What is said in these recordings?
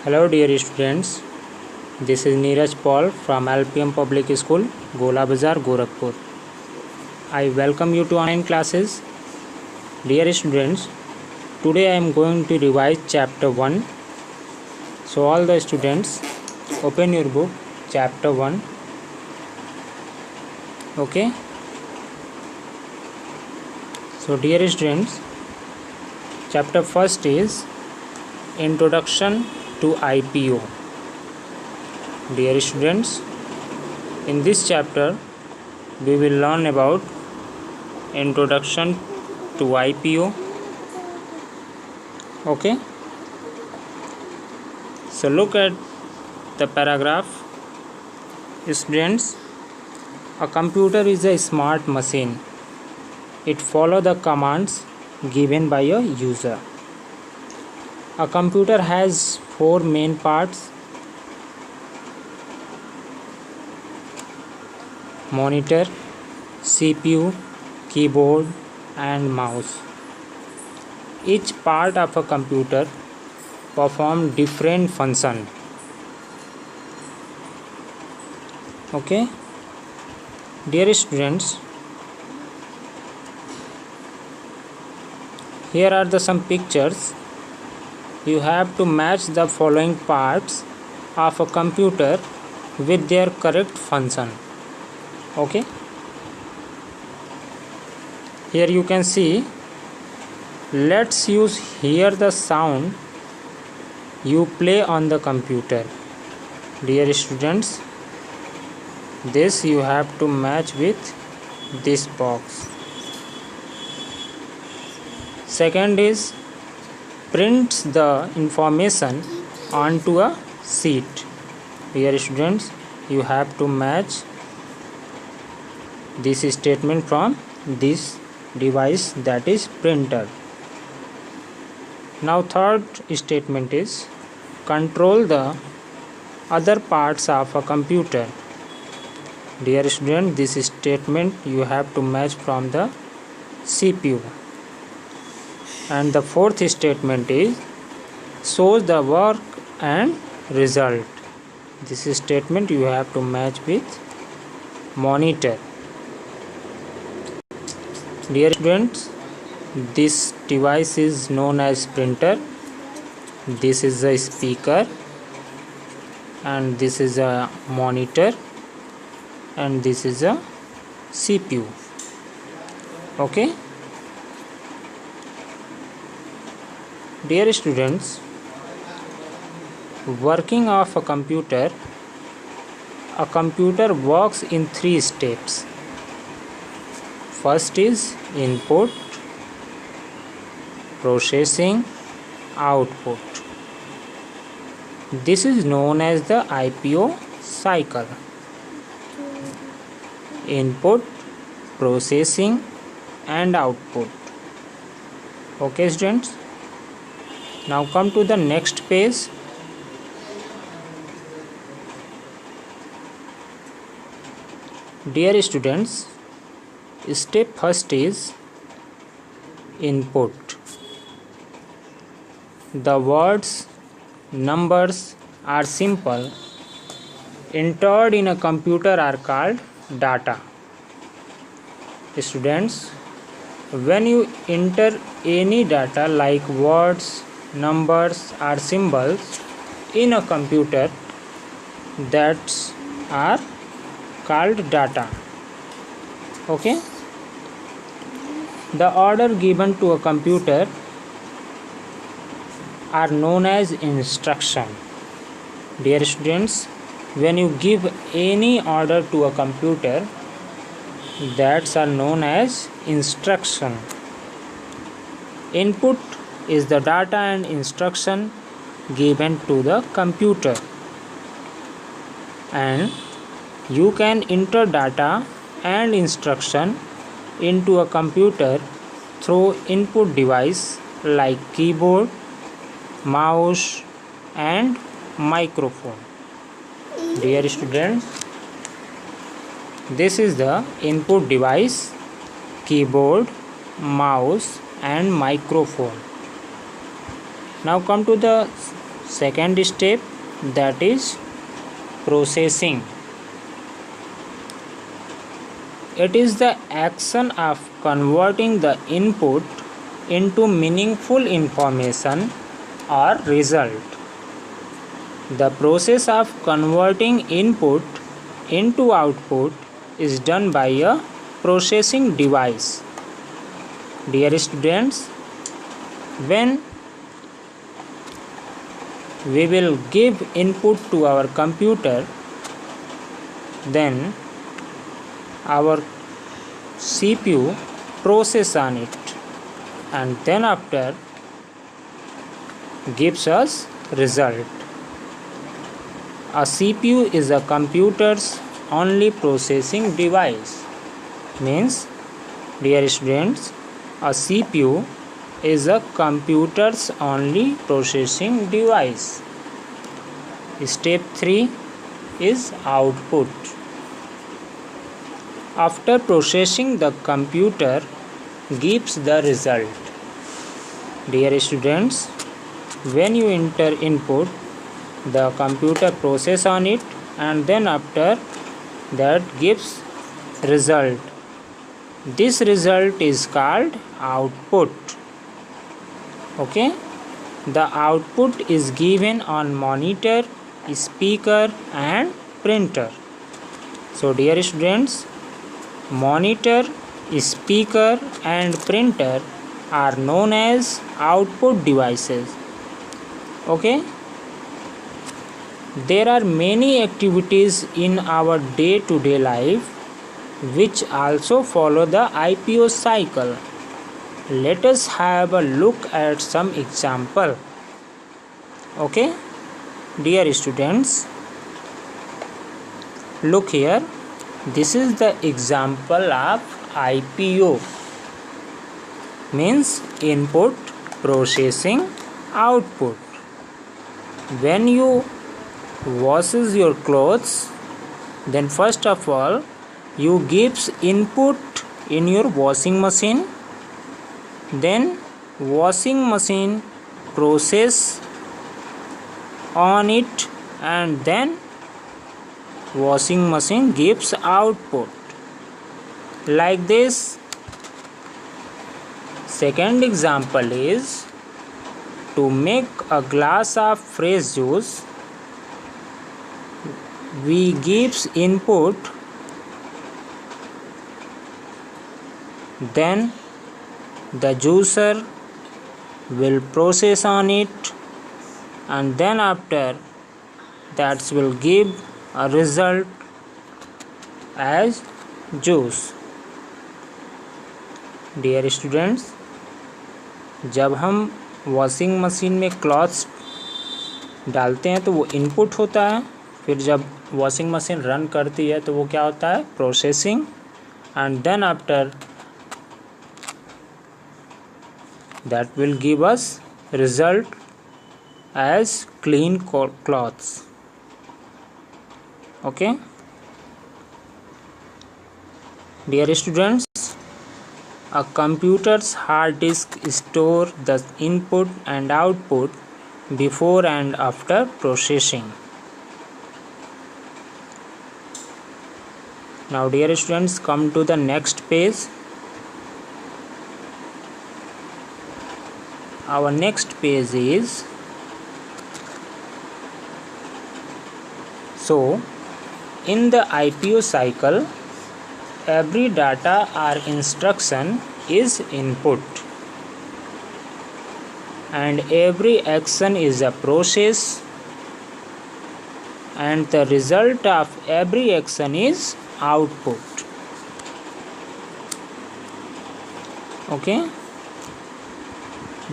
Hello dear students, this is Neeraj Paul from LPM Public School, Gola Bazar, Gorakhpur. I welcome you to online classes. Dear students, today I am going to revise chapter 1. So all the students, open your book, chapter 1. Okay. So dear students, chapter first is Introduction to IPO. Dear students, in this chapter we will learn about introduction to IPO. Okay, so look at the paragraph. Students, a computer is a smart machine. It follows the commands given by a user. A computer has 4 main parts: monitor, CPU, keyboard and mouse. Each part of a computer performs different functions. Okay, dear students, here are some pictures. You have to match the following parts of a computer with their correct function. Okay, here you can see. Let's hear the sound you play on the computer. Dear students, this you have to match with this box. Second is prints the information onto a sheet. Dear students, you have to match this statement from this device, that is printer. Now third statement is control the other parts of a computer. Dear student, this statement you have to match from the CPU. And the fourth statement is shows the work and result. This statement you have to match with monitor. Dear students, this device is known as printer. This is a speaker and this is a monitor and this is a CPU. Okay, dear students, working of a computer works in 3 steps. First is input, processing, output. This is known as the IPO cycle. Input, processing and output. Okay students, now come to the next page. Dear students, step first is input. The words, numbers are simple entered in a computer are called data. Students, when you enter any data like words, numbers or symbols in a computer, that are called data. Okay, the order given to a computer are known as instruction. Dear students, when you give any order to a computer, that's are known as instruction. Input is the data and instruction given to the computer, and you can enter data and instruction into a computer through input device like keyboard, mouse and microphone. Dear students, this is the input device, keyboard, mouse and microphone. Now come to the second step, that is processing. It is the action of converting the input into meaningful information or result. The process of converting input into output is done by a processing device. Dear students, when we will give input to our computer, then our CPU process on it and then after gives us result. A CPU is a computer's only processing device. Means, dear students, a CPU is a computer's only processing device. Step 3 is output. After processing, the computer gives the result. Dear students, when you enter input, the computer process on it and then after that gives result. This result is called output. Okay, the output is given on monitor, speaker and printer. So dear students, monitor, speaker and printer are known as output devices. Okay, there are many activities in our day-to-day life which also follow the IPO cycle. Let us have a look at some example. Okay, dear students, look here. This is the example of IPO. Means input, processing, output. When you washes your clothes, then first of all you gives input in your washing machine, then washing machine process on it and then washing machine gives output. Like this. Second example is to make a glass of fresh juice. We gives input, then the juicer will process on it and then after that will give a result as juice. Dear students, जब हम washing machine में clothes डालते हैं तो वो input होता है, फिर जब वॉशिंग मशीन रन करती है तो वो क्या होता है, processing and then after that will give us result as clean clothes. Okay, dear students, a computer's hard disk store the input and output before and after processing. Now dear students, come to the next page. Our next page is, so in the IPO cycle, every data or instruction is input and every action is a process and the result of every action is output. Okay,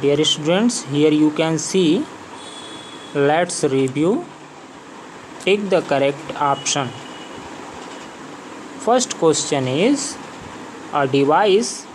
dear students, here you can see. Let's review. Take the correct option. First question is, a device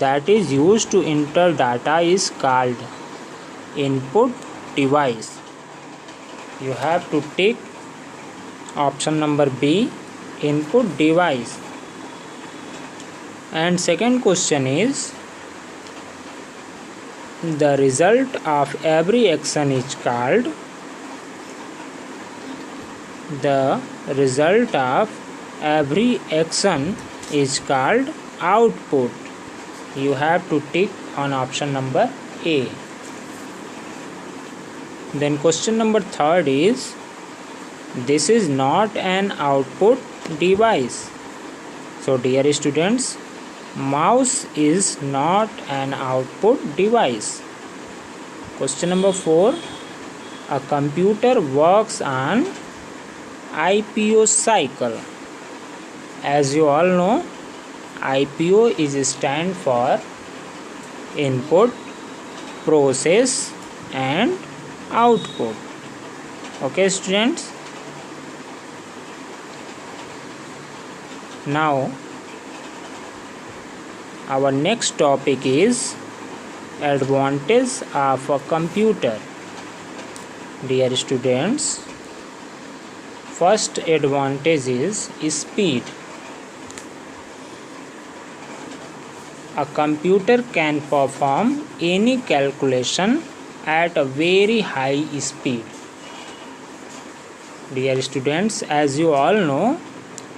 that is used to enter data is called input device. You have to take option number B, input device. And second question is, the result of every action is called output. You have to tick on option number A. Then question number 3 is, this is not an output device. So dear students, mouse is not an output device. Question number 4, a computer works on IPO cycle. As you all know, IPO is stand for input, process and output. Okay students, now our next topic is advantage of a computer. Dear students, first advantage is speed. A computer can perform any calculation at a very high speed. Dear students, as you all know,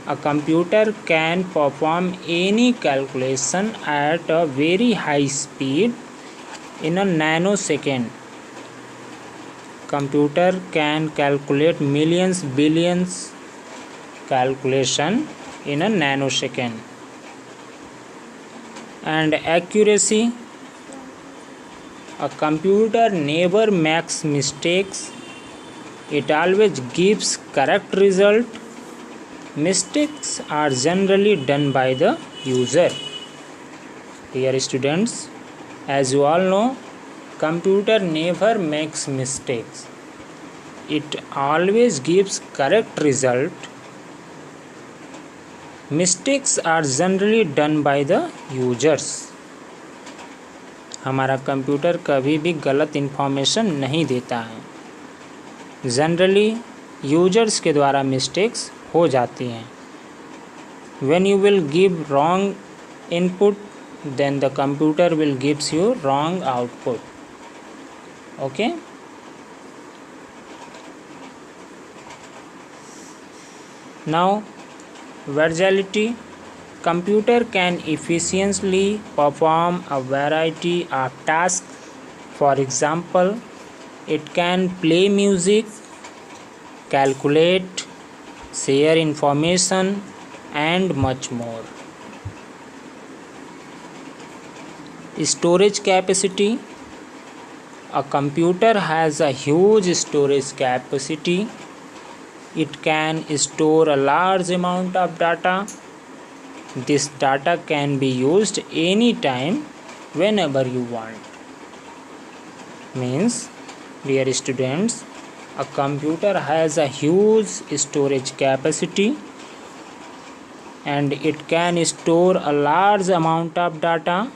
a computer can perform any calculation at a very high speed in a nanosecond. Computer can calculate millions, billions calculation in a nanosecond. And accuracy, a computer never makes mistakes. It always gives correct result. Mistakes are generally done by the user. Dear students, as you all know, computer never makes mistakes. It always gives correct result. Mistakes are generally done by the users. हमारा computer कभी भी गलत information नहीं देता है। Generally users के द्वारा mistakes हो जाती हैं। When you will give wrong input, then the computer will gives you wrong output. Okay? Now, versatility. Computer can efficiently perform a variety of tasks. For example, it can play music, calculate, share information, and much more. Storage capacity. A computer has a huge storage capacity. It can store a large amount of data. This data can be used anytime, whenever you want. Means, dear students, a computer has a huge storage capacity and it can store a large amount of data,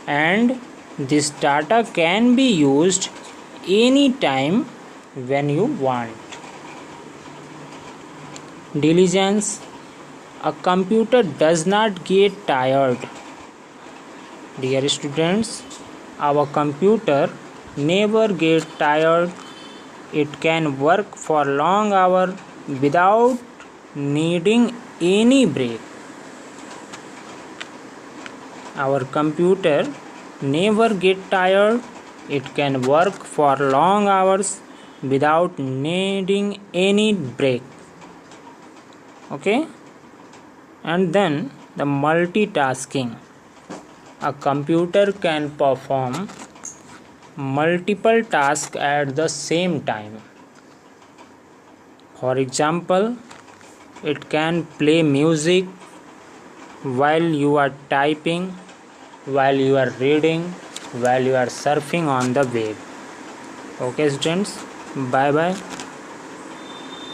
and this data can be used anytime when you want. Diligence. A computer does not get tired. Dear students, our computer never gets tired. It can work for long hours without needing any break. Our computer never gets tired. It can work for long hours without needing any break. Okay? And then the multitasking. A computer can perform multiple tasks at the same time. For example, it can play music while you are typing, while you are reading, while you are surfing on the web. Okay students, bye bye.